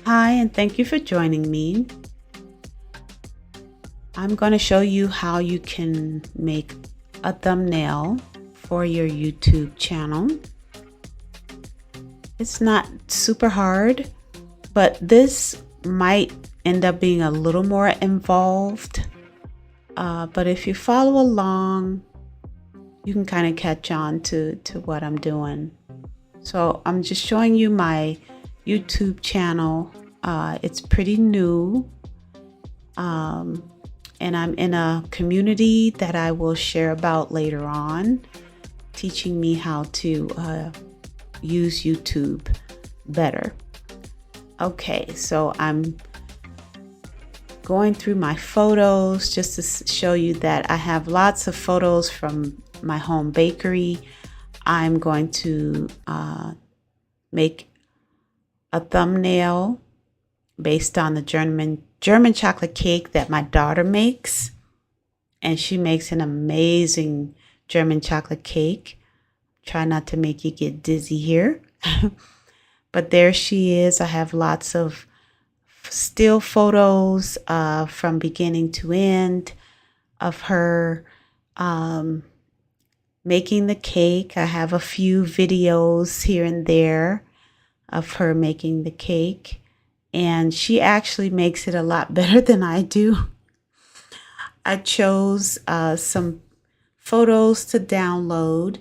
Hi, and thank you for joining me. I'm going to show you how you can make a thumbnail for your YouTube channel. It's not super hard, but this might end up being a little more involved. But if you follow along, you can kind of catch on to what I'm doing. So I'm just showing you my YouTube channel. It's pretty new. And I'm in a community that I will share about later on, teaching me how to use YouTube better. Okay, so I'm going through my photos just to show you that I have lots of photos from my home bakery. I'm going to make a thumbnail based on the German chocolate cake that my daughter makes. And she makes an amazing German chocolate cake. Try not to make you get dizzy here. But there she is. I have lots of still photos from beginning to end of her making the cake. I have a few videos here and there of her making the cake. And she actually makes it a lot better than I do. I chose some photos to download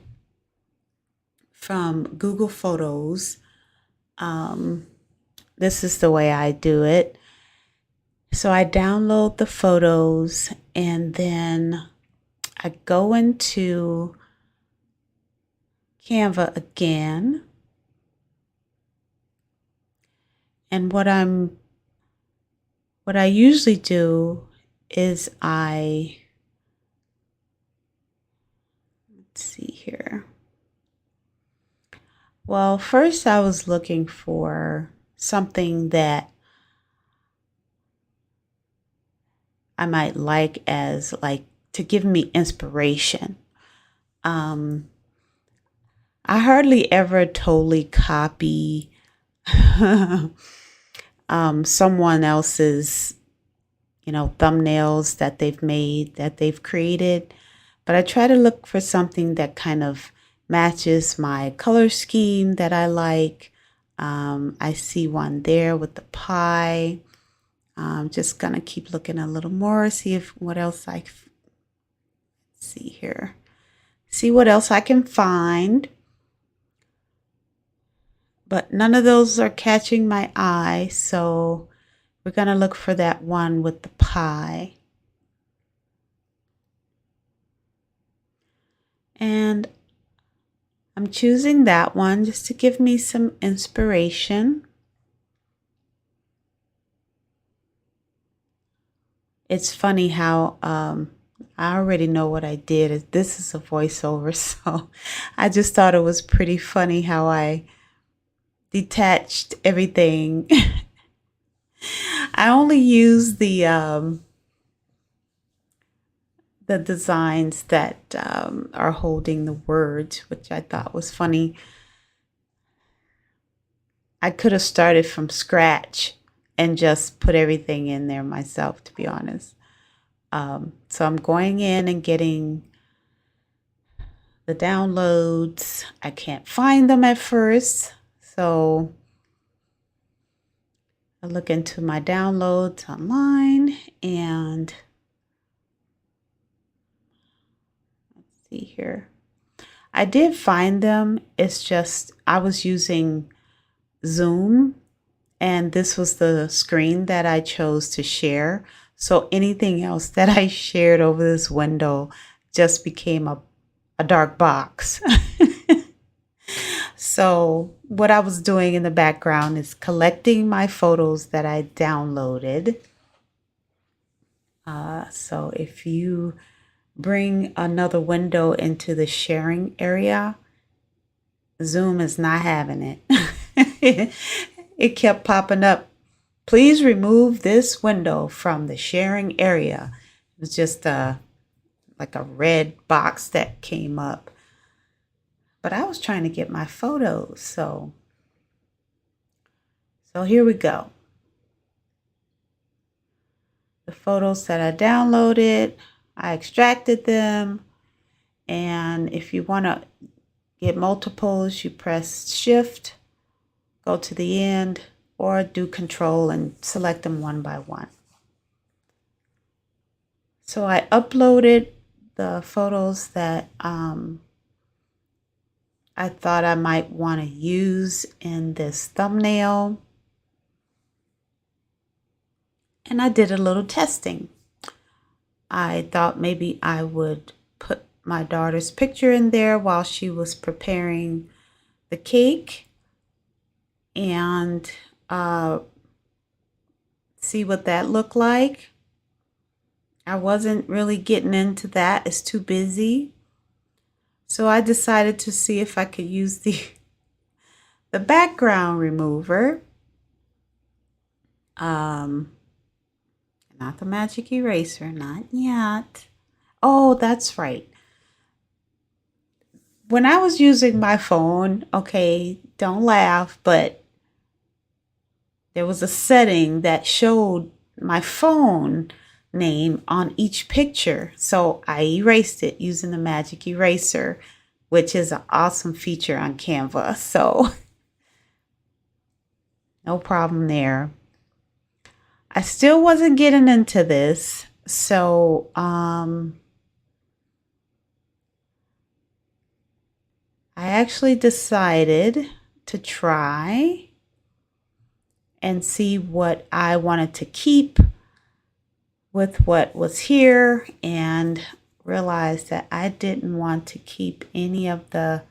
from Google Photos. This is the way I do it. So I download the photos and then I go into Canva again. And what I usually do is let's see here. Well, first I was looking for something that I might like to give me inspiration. I hardly ever totally copy someone else's, thumbnails that they've made, that they've created. But I try to look for something that kind of matches my color scheme that I like. I see one there with the pie. I'm just gonna keep looking a little more, see what else I see here. See what else I can find. But none of those are catching my eye, so we're going to look for that one with the pie. And I'm choosing that one just to give me some inspiration. It's funny how I already know what I did. This is a voiceover, so I just thought it was pretty funny how I detached everything. I only use the designs that are holding the words, which I thought was funny. I could have started from scratch and just put everything in there myself, to be honest. So I'm going in and getting the downloads. I can't find them at first, so I look into my downloads online and let's see here. I did find them. It's just I was using Zoom and this was the screen that I chose to share. So anything else that I shared over this window just became a dark box. So what I was doing in the background is collecting my photos that I downloaded. So if you bring another window into the sharing area, Zoom is not having it. It kept popping up. Please remove this window from the sharing area. It was just like a red box that came up. But I was trying to get my photos, so here we go. the photos that I downloaded. I extracted them. And if you want to get multiples, you press Shift, go to the end, or do Control and select them one by one. So I uploaded the photos that I thought I might want to use in this thumbnail. And I did a little testing. I thought maybe I would put my daughter's picture in there while she was preparing the cake and see what that looked like. I wasn't really getting into that. It's too busy. So I decided to see if I could use the background remover. Not the magic eraser, not yet. Oh, that's right. When I was using my phone, okay, don't laugh, but there was a setting that showed my phone name on each picture. So I erased it using the magic eraser, which is an awesome feature on Canva. So no problem there. I still wasn't getting into this. So I actually decided to try and see what I wanted to keep with what was here, and realized that I didn't want to keep any of the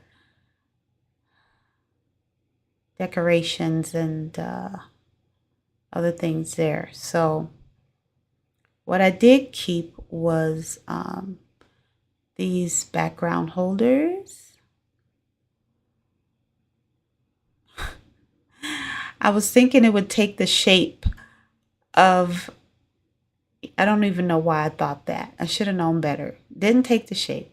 decorations and other things there. So what I did keep was these background holders. I was thinking it would take the shape of, I don't even know why I thought that. I should have known better. Didn't take the shape.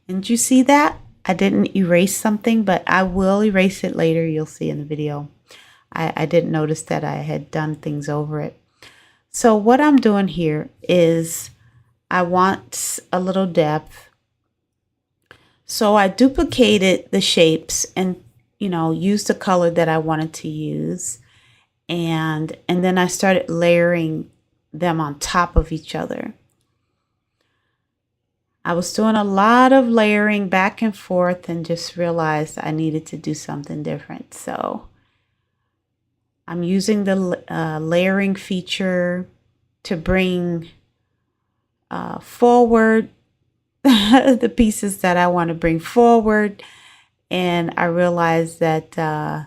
And you see that? I didn't erase something, but I will erase it later. You'll see in the video. I didn't notice that I had done things over it. So what I'm doing here is I want a little depth. So I duplicated the shapes and, used the color that I wanted to use. And then I started layering them on top of each other. I was doing a lot of layering back and forth and just realized I needed to do something different. So I'm using the layering feature to bring forward the pieces that I want to bring forward. And I realized that I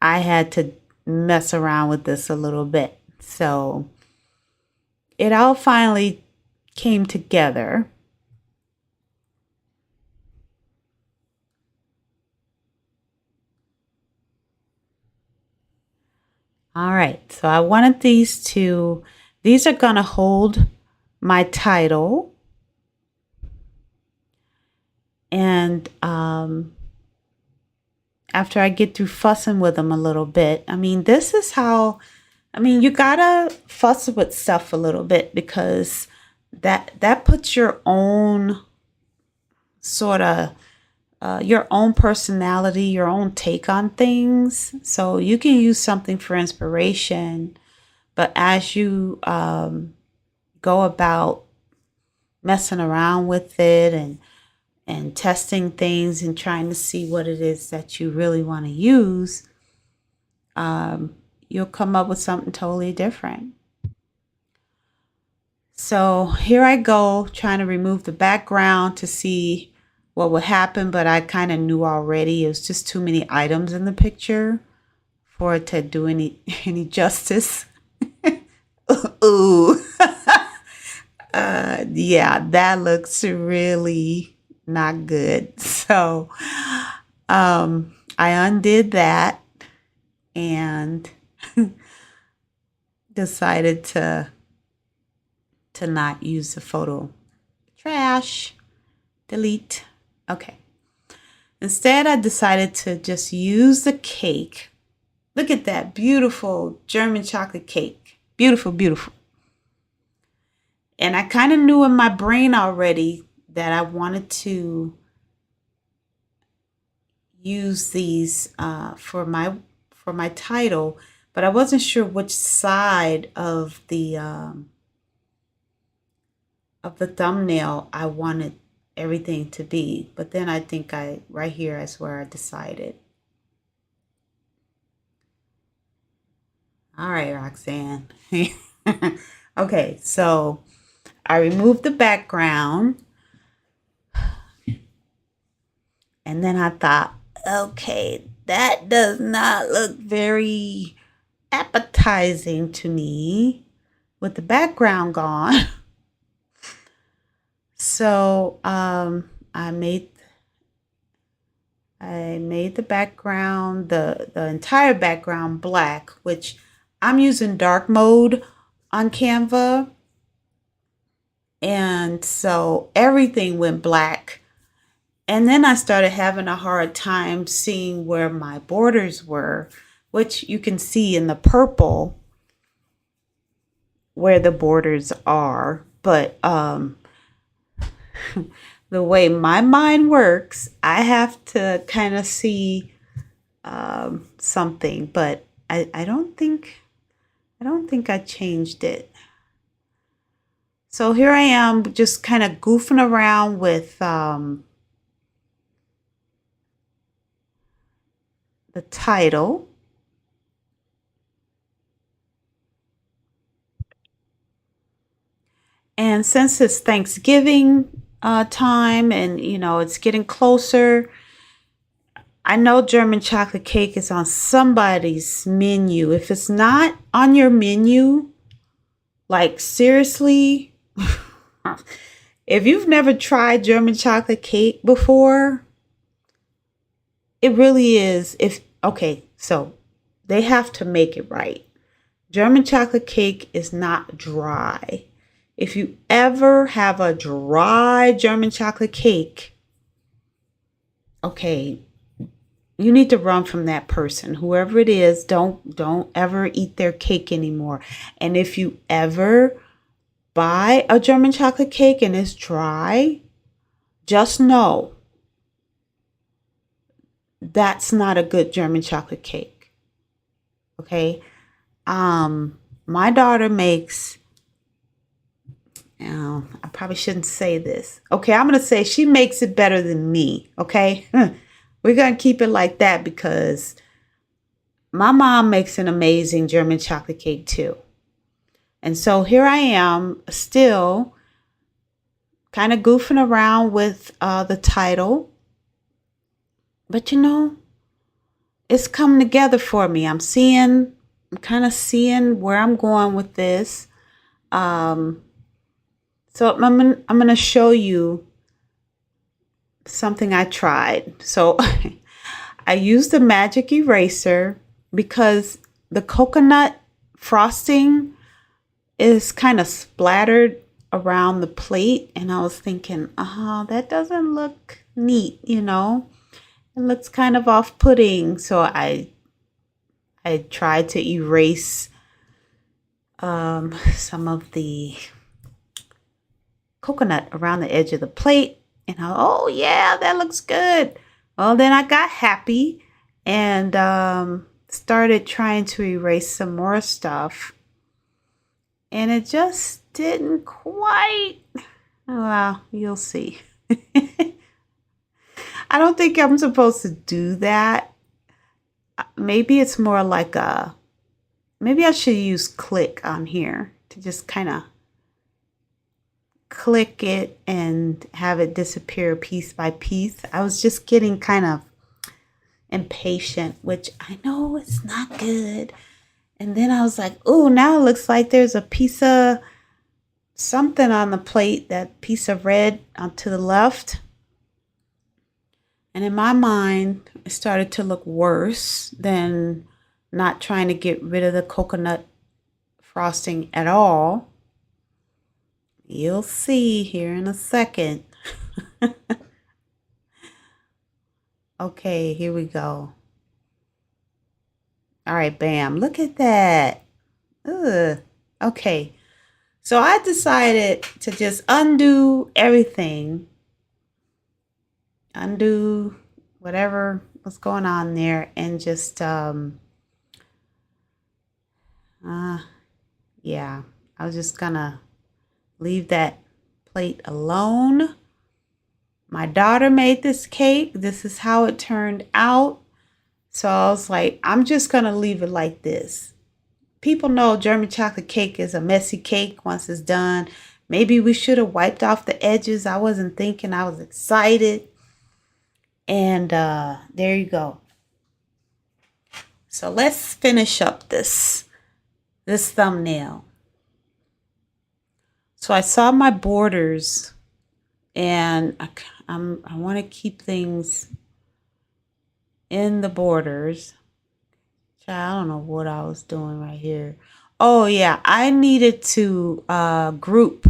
had to mess around with this a little bit. So it all finally came together. All right, so I wanted these are going to hold my title. And after I get through fussing with them a little bit, this is how, you gotta fuss with stuff a little bit, because that puts your own sort of, your own personality, your own take on things. So you can use something for inspiration, but as you go about messing around with it and testing things and trying to see what it is that you really want to use, you'll come up with something totally different. So here I go, trying to remove the background to see what would happen, but I kind of knew already. It was just too many items in the picture for it to do any justice. Ooh. Yeah, that looks really not good. So I undid that and decided to not use the photo. Trash. Delete. Okay. Instead, I decided to just use the cake Look at that beautiful German chocolate cake. Beautiful, beautiful. And I kind of knew in my brain already that I wanted to use these for my title, but I wasn't sure which side of the thumbnail I wanted everything to be. But then I think right here is where I decided. All right, Roxanne. Okay, so I removed the background. And then I thought, okay, that does not look very appetizing to me with the background gone. So I made the background, the entire background black, which I'm using dark mode on Canva. And so everything went black. And then I started having a hard time seeing where my borders were, which you can see in the purple where the borders are. But the way my mind works, I have to kind of see something, but I don't think I changed it. So here I am just kind of goofing around with the title. And since it's Thanksgiving time and, it's getting closer, I know German chocolate cake is on somebody's menu. If it's not on your menu, like seriously, if you've never tried German chocolate cake before, it really is. So they have to make it right. German chocolate cake is not dry. If you ever have a dry German chocolate cake, okay, you need to run from that person. Whoever it is, don't ever eat their cake anymore. And if you ever buy a German chocolate cake and it's dry, just know that's not a good German chocolate cake. Okay? My daughter makes, I probably shouldn't say this. Okay, I'm going to say she makes it better than me. Okay? We're going to keep it like that because my mom makes an amazing German chocolate cake too. And so here I am still kind of goofing around with the title. But it's coming together for me. I'm kind of seeing where I'm going with this. So I'm going to show you something I tried. So I used a magic eraser because the coconut frosting is kind of splattered around the plate. And I was thinking, that doesn't look neat, It looks kind of off-putting. So I tried to erase some of the coconut around the edge of the plate. And oh yeah, that looks good. Well, then I got happy and started trying to erase some more stuff. And it just didn't quite. Well, you'll see. I don't think I'm supposed to do that. Maybe it's more like maybe I should use click on here to just kind of click it and have it disappear piece by piece. I was just getting kind of impatient, which I know it's not good. And then I was like, oh, now it looks like there's a piece of something on the plate, that piece of red to the left. And in my mind, it started to look worse than not trying to get rid of the coconut frosting at all. You'll see here in a second. Okay, here we go. All right, bam. Look at that. Ugh. Okay. So I decided to just undo everything, undo whatever was going on there, and just, yeah, I was just gonna leave that plate alone. My daughter made this cake. This is how it turned out. So I was like, I'm just gonna leave it like this. People know German chocolate cake is a messy cake once it's done. Maybe we should have wiped off the edges. I wasn't thinking. I was excited. And there you go. So let's finish up this thumbnail. So I saw my borders, and I want to keep things in the borders. I don't know what I was doing right here. Oh yeah, I needed to group.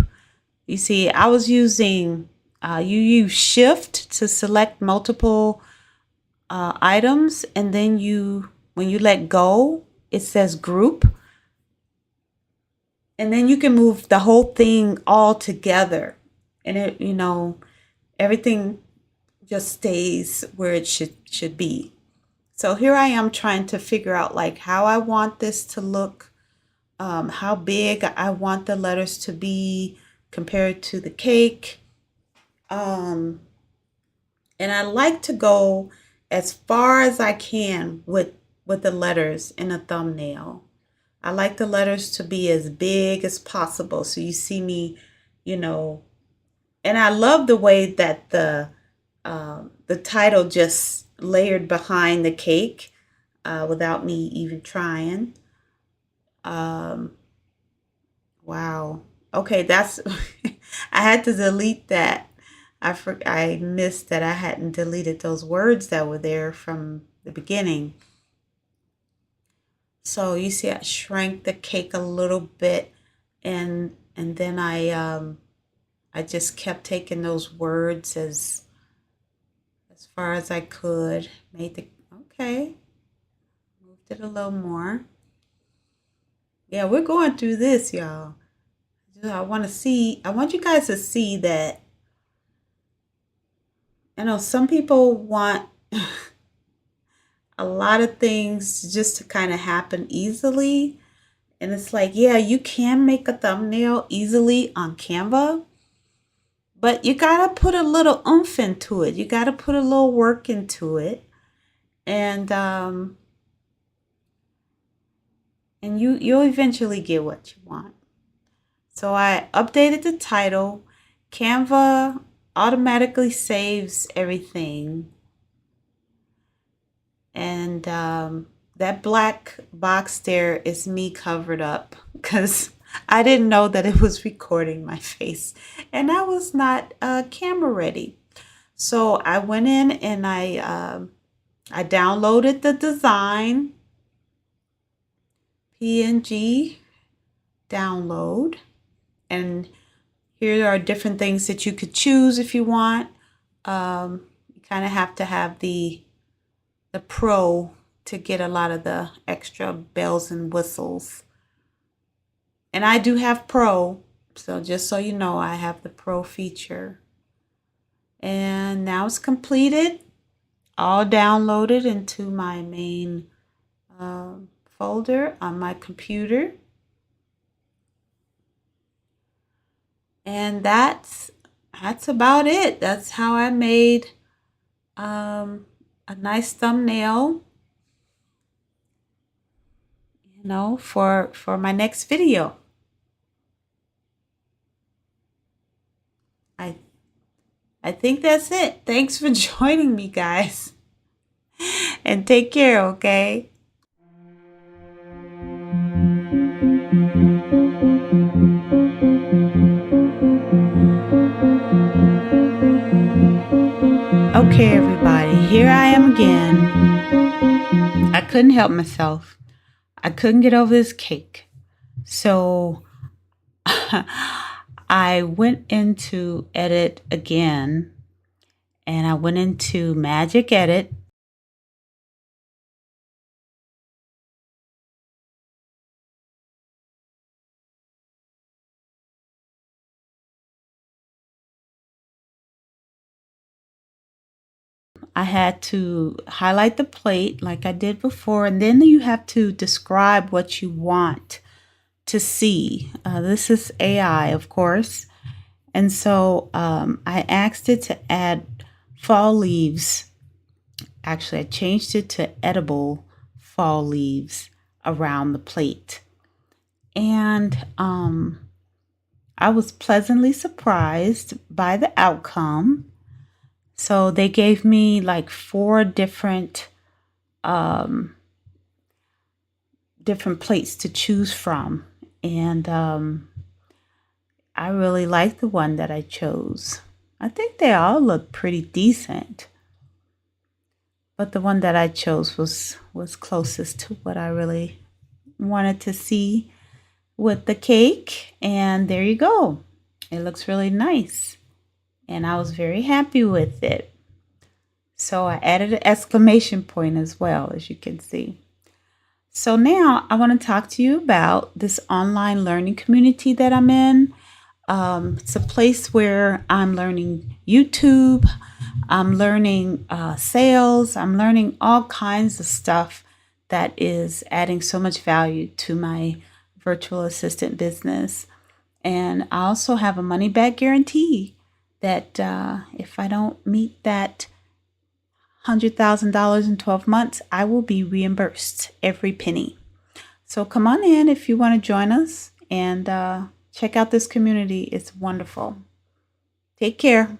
You see, I was using, you use shift to select multiple items, and then when you let go, it says group. And then you can move the whole thing all together. And everything just stays where it should be. So here I am trying to figure out like how I want this to look, how big I want the letters to be compared to the cake. And I like to go as far as I can with the letters in a thumbnail. I like the letters to be as big as possible. So you see me, and I love the way that the title just layered behind the cake without me even trying. Wow. Okay, that's I had to delete that. I missed that I hadn't deleted those words that were there from the beginning. So you see I shrank the cake a little bit, and then I just kept taking those words as far as I could. Okay. Moved it a little more. Yeah, we're going through this, y'all. I want you guys to see that, some people want a lot of things just to kind of happen easily. And it's like, yeah, you can make a thumbnail easily on Canva, but you got to put a little oomph into it. You got to put a little work into it. And you'll eventually get what you want. So I updated the title. Canva automatically saves everything. And that black box there is me covered up because I didn't know that it was recording my face, and I was not camera ready. So I went in and I downloaded the design, PNG download, and here are different things that you could choose if you want. You kind of have to have the Pro to get a lot of the extra bells and whistles. And I do have Pro, so just so you know, I have the Pro feature. And now it's completed, all downloaded into my main folder on my computer. And that's about it. That's how I made a nice thumbnail, for my next video. I think that's it. Thanks for joining me, guys. And take care, okay? Okay, everybody, here I am again. I couldn't help myself. I couldn't get over this cake. So I went into edit again, and I went into Magic Edit, I had to highlight the plate like I did before, and then you have to describe what you want to see. This is AI, of course. And so I asked it to add fall leaves. Actually, I changed it to edible fall leaves around the plate. And I was pleasantly surprised by the outcome. So they gave me like 4 different plates to choose from. And I really like the one that I chose. I think they all look pretty decent. But the one that I chose was closest to what I really wanted to see with the cake. And there you go. It looks really nice. And I was very happy with it. So I added an exclamation point as well, as you can see. So now I want to talk to you about this online learning community that I'm in. It's a place where I'm learning YouTube, I'm learning sales, I'm learning all kinds of stuff that is adding so much value to my virtual assistant business. And I also have a money back guarantee that if I don't meet that $100,000 in 12 months, I will be reimbursed every penny. So come on in if you want to join us and check out this community. It's wonderful. Take care.